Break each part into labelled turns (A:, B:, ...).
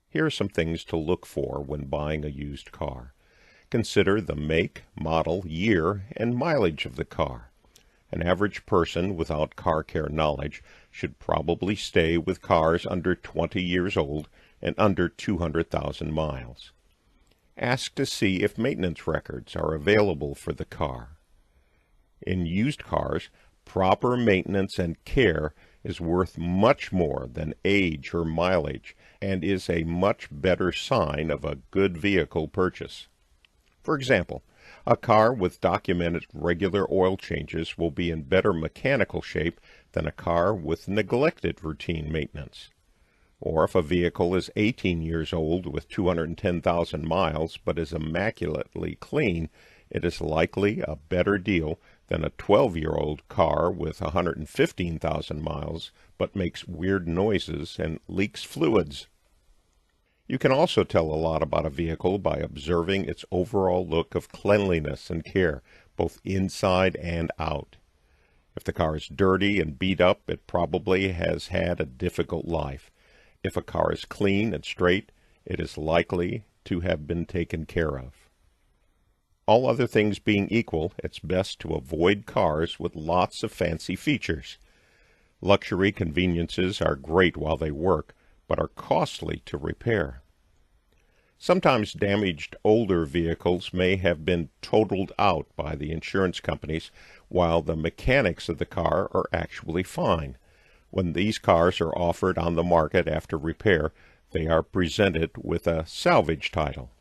A: Here are some things to look for when buying a used car. Consider the make, model, year, and mileage of the car. An average person without car care knowledge should probably stay with cars under 20 years old and under 200,000 miles. Ask to see if maintenance records are available for the car. In used cars, proper maintenance and care is worth much more than age or mileage and is a much better sign of a good vehicle purchase. For example, a car with documented regular oil changes will be in better mechanical shape than a car with neglected routine maintenance. Or if a vehicle is 18 years old with 210,000 miles but is immaculately clean, it is likely a better deal than a 12-year-old car with 115,000 miles but makes weird noises and leaks fluids. You can also tell a lot about a vehicle by observing its overall look of cleanliness and care, both inside and out. If the car is dirty and beat up, it probably has had a difficult life. If a car is clean and straight, it is likely to have been taken care of. All other things being equal, it's best to avoid cars with lots of fancy features. Luxury conveniences are great while they work, but are costly to repair. Sometimes damaged older vehicles may have been totaled out by the insurance companies, while the mechanics of the car are actually fine. When these cars are offered on the market after repair, they are presented with a salvage title.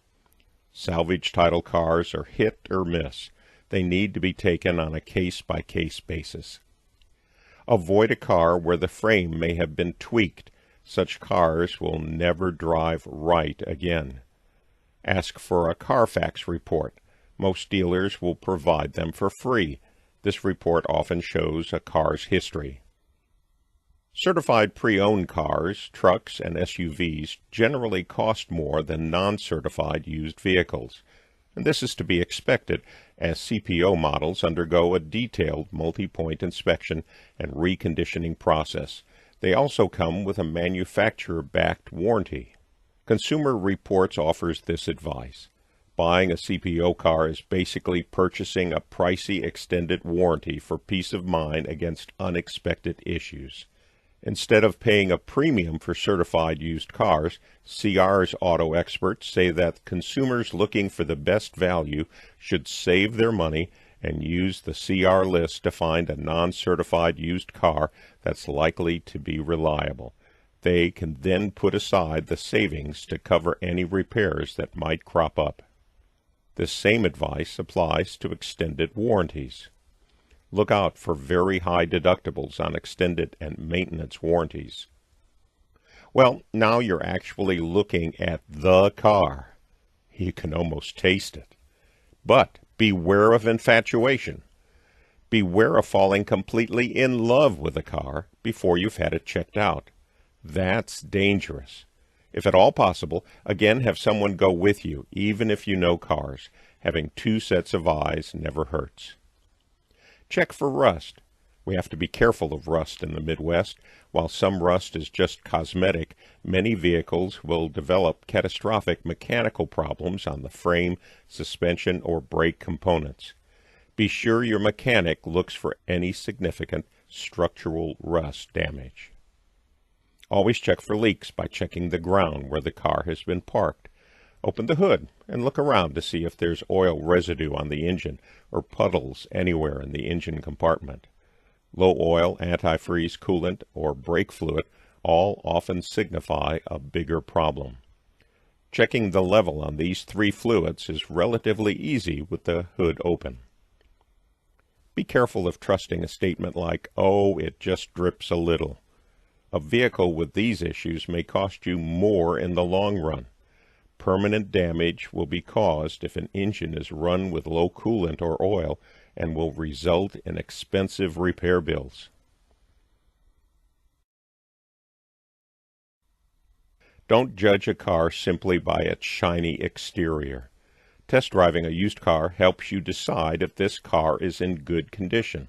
A: Salvage title cars are hit or miss. They need to be taken on a case-by-case basis. Avoid a car where the frame may have been tweaked. Such cars will never drive right again. Ask for a Carfax report. Most dealers will provide them for free. This report often shows a car's history. Certified pre-owned cars, trucks, and SUVs generally cost more than non-certified used vehicles, and this is to be expected as CPO models undergo a detailed multi-point inspection and reconditioning process. They also come with a manufacturer-backed warranty. Consumer Reports offers this advice. Buying a CPO car is basically purchasing a pricey extended warranty for peace of mind against unexpected issues. Instead of paying a premium for certified used cars, CR's auto experts say that consumers looking for the best value should save their money and use the CR list to find a non-certified used car that's likely to be reliable. They can then put aside the savings to cover any repairs that might crop up. This same advice applies to extended warranties. Look out for very high deductibles on extended and maintenance warranties. Well, now you're actually looking at the car. You can almost taste it. But beware of infatuation. Beware of falling completely in love with a car before you've had it checked out. That's dangerous. If at all possible, again have someone go with you, even if you know cars. Having two sets of eyes never hurts. Check for rust. We have to be careful of rust in the Midwest. While some rust is just cosmetic, many vehicles will develop catastrophic mechanical problems on the frame, suspension, or brake components. Be sure your mechanic looks for any significant structural rust damage. Always check for leaks by checking the ground where the car has been parked. Open the hood and look around to see if there's oil residue on the engine or puddles anywhere in the engine compartment. Low oil, antifreeze, coolant, or brake fluid all often signify a bigger problem. Checking the level on these three fluids is relatively easy with the hood open. Be careful of trusting a statement like, "Oh, it just drips a little." A vehicle with these issues may cost you more in the long run. Permanent damage will be caused if an engine is run with low coolant or oil and will result in expensive repair bills. Don't judge a car simply by its shiny exterior. Test driving a used car helps you decide if this car is in good condition.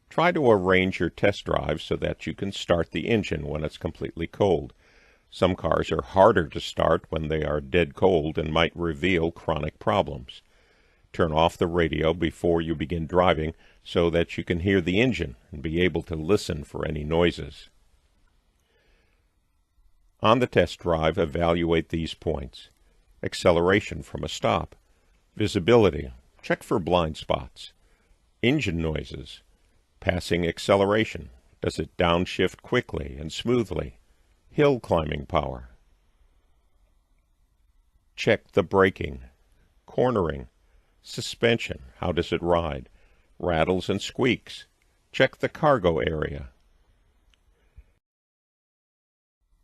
A: Try to arrange your test drive so that you can start the engine when it's completely cold. Some cars are harder to start when they are dead cold and might reveal chronic problems. Turn off the radio before you begin driving so that you can hear the engine and be able to listen for any noises. On the test drive, evaluate these points: acceleration from a stop, visibility, check for blind spots, engine noises, passing acceleration, does it downshift quickly and smoothly, hill climbing power. Check the braking, cornering, suspension, how does it ride, rattles and squeaks, check the cargo area.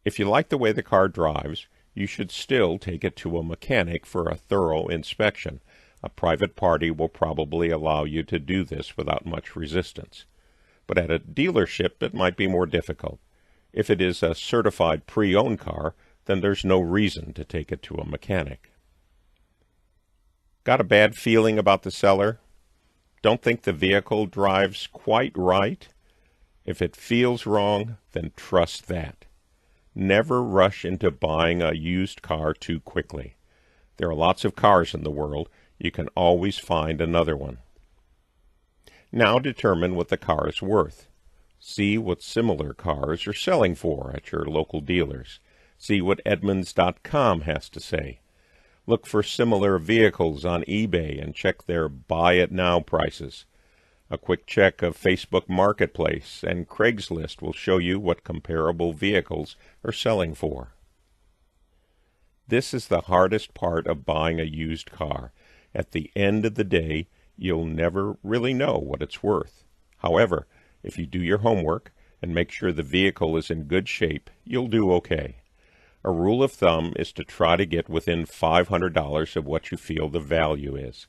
A: If you like the way the car drives, you should still take it to a mechanic for a thorough inspection. A private party will probably allow you to do this without much resistance. But at a dealership, it might be more difficult. If it is a certified pre-owned car, then there's no reason to take it to a mechanic. Got a bad feeling about the seller? Don't think the vehicle drives quite right? If it feels wrong, then trust that. Never rush into buying a used car too quickly. There are lots of cars in the world. You can always find another one. Now determine what the car is worth. See what similar cars are selling for at your local dealers. See what Edmunds.com has to say. Look for similar vehicles on eBay and check their Buy It Now prices. A quick check of Facebook Marketplace and Craigslist will show you what comparable vehicles are selling for. This is the hardest part of buying a used car. At the end of the day, you'll never really know what it's worth. However, if you do your homework and make sure the vehicle is in good shape, you'll do okay. A rule of thumb is to try to get within $500 of what you feel the value is.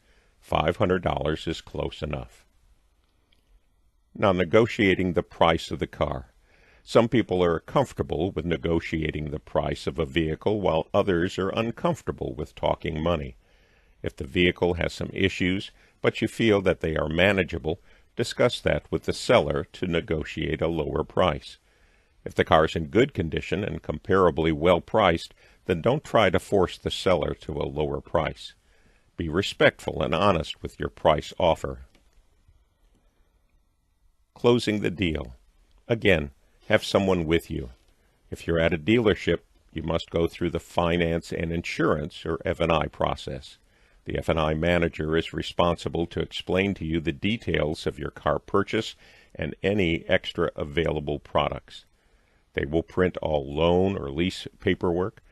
A: $500 is close enough. Now, negotiating the price of the car. Some people are comfortable with negotiating the price of a vehicle, while others are uncomfortable with talking money. If the vehicle has some issues, but you feel that they are manageable, discuss that with the seller to negotiate a lower price. If the car is in good condition and comparably well priced, then don't try to force the seller to a lower price. Be respectful and honest with your price offer. Closing the deal. Again, have someone with you. If you're at a dealership, you must go through the finance and insurance, or F&I process. The F&I manager is responsible to explain to you the details of your car purchase and any extra available products. They will print all loan or lease paperwork,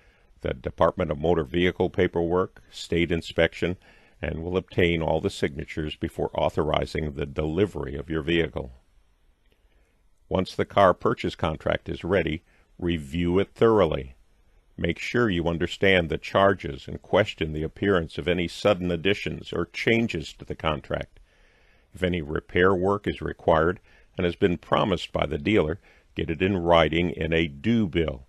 A: the Department of Motor Vehicle paperwork, state inspection, and will obtain all the signatures before authorizing the delivery of your vehicle. Once the car purchase contract is ready, review it thoroughly. Make sure you understand the charges and question the appearance of any sudden additions or changes to the contract. If any repair work is required and has been promised by the dealer, get it in writing in a due bill.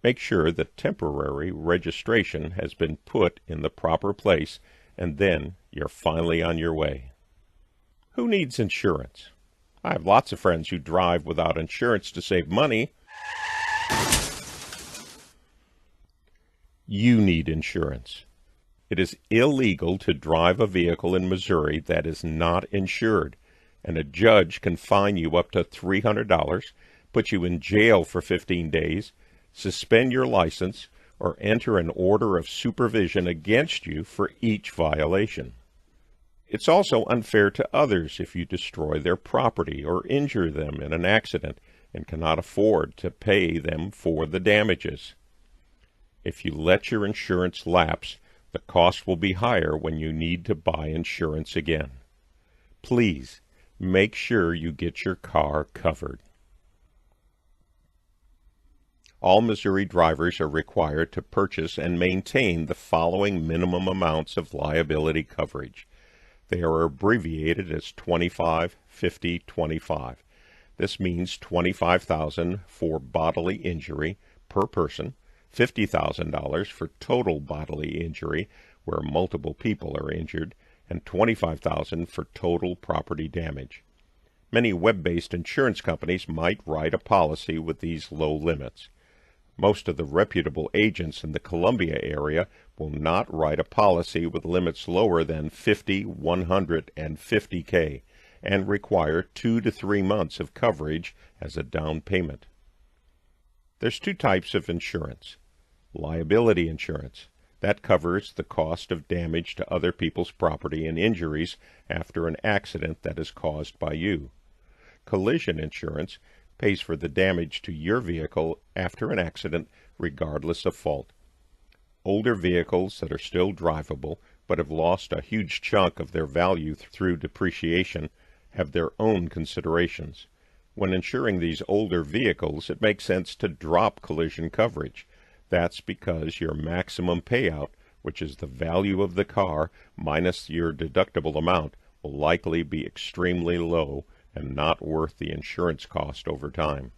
A: Make sure the temporary registration has been put in the proper place, and then you're finally on your way. Who needs insurance? I have lots of friends who drive without insurance to save money. You need insurance. It is illegal to drive a vehicle in Missouri that is not insured, and a judge can fine you up to $300, put you in jail for 15 days, suspend your license, or enter an order of supervision against you for each violation. It's also unfair to others if you destroy their property or injure them in an accident and cannot afford to pay them for the damages. If you let your insurance lapse, the cost will be higher when you need to buy insurance again. Please, make sure you get your car covered. All Missouri drivers are required to purchase and maintain the following minimum amounts of liability coverage. They are abbreviated as 25, 50, 25. This means $25,000 for bodily injury per person, $50,000 for total bodily injury where multiple people are injured, and $25,000 for total property damage. Many web-based insurance companies might write a policy with these low limits. Most of the reputable agents in the Columbia area will not write a policy with limits lower than 50, 100, and 50K and require 2 to 3 months of coverage as a down payment. There's two types of insurance. Liability insurance. That covers the cost of damage to other people's property and injuries after an accident that is caused by you. Collision insurance pays for the damage to your vehicle after an accident regardless of fault. Older vehicles that are still drivable but have lost a huge chunk of their value through depreciation have their own considerations. When insuring these older vehicles, it makes sense to drop collision coverage. That's because your maximum payout, which is the value of the car minus your deductible amount, will likely be extremely low and not worth the insurance cost over time.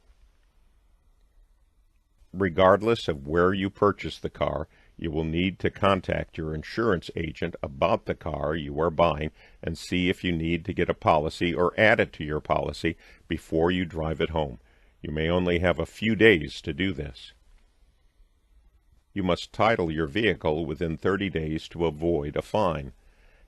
A: Regardless of where you purchase the car, you will need to contact your insurance agent about the car you are buying and see if you need to get a policy or add it to your policy before you drive it home. You may only have a few days to do this. You must title your vehicle within 30 days to avoid a fine.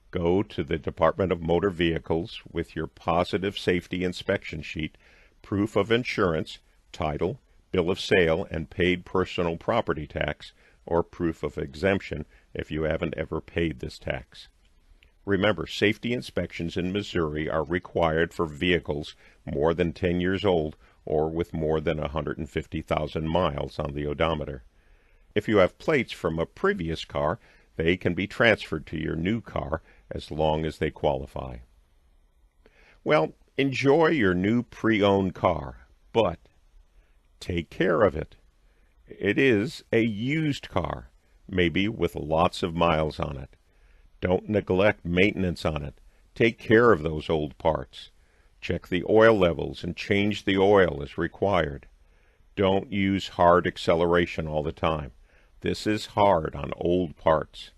A: Go to the Department of Motor Vehicles with your positive safety inspection sheet, proof of insurance, title, bill of sale, and paid personal property tax, or proof of exemption if you haven't ever paid this tax. Remember, safety inspections in Missouri are required for vehicles more than 10 years old or with more than 150,000 miles on the odometer. If you have plates from a previous car, they can be transferred to your new car as long as they qualify. Well, enjoy your new pre-owned car, but take care of it. It is a used car, maybe with lots of miles on it. Don't neglect maintenance on it. Take care of those old parts. Check the oil levels and change the oil as required. Don't use hard acceleration all the time. This is hard on old parts.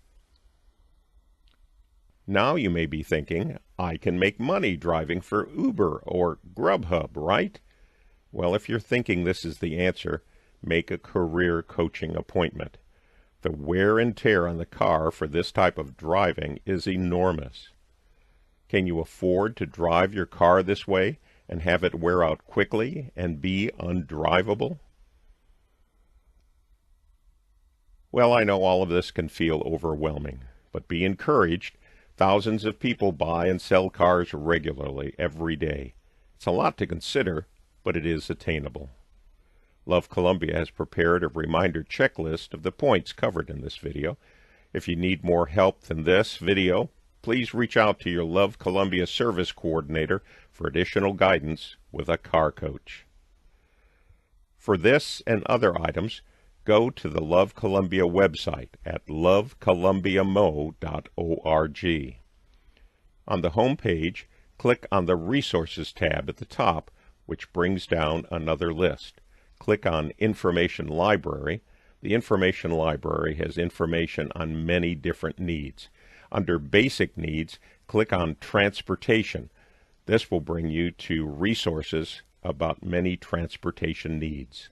A: Now you may be thinking, I can make money driving for Uber or Grubhub, right? Well, if you're thinking this is the answer, make a career coaching appointment. The wear and tear on the car for this type of driving is enormous. Can you afford to drive your car this way and have it wear out quickly and be undrivable? Well, I know all of this can feel overwhelming, but be encouraged. Thousands of people buy and sell cars regularly every day. It's a lot to consider, but it is attainable. Love Columbia has prepared a reminder checklist of the points covered in this video. If you need more help than this video, please reach out to your Love Columbia service coordinator for additional guidance with a car coach. For this and other items, go to the Love Columbia website at lovecolumbiamo.org. On the home page, click on the Resources tab at the top, which brings down another list. Click on Information Library. The Information Library has information on many different needs. Under Basic Needs, click on Transportation. This will bring you to resources about many transportation needs.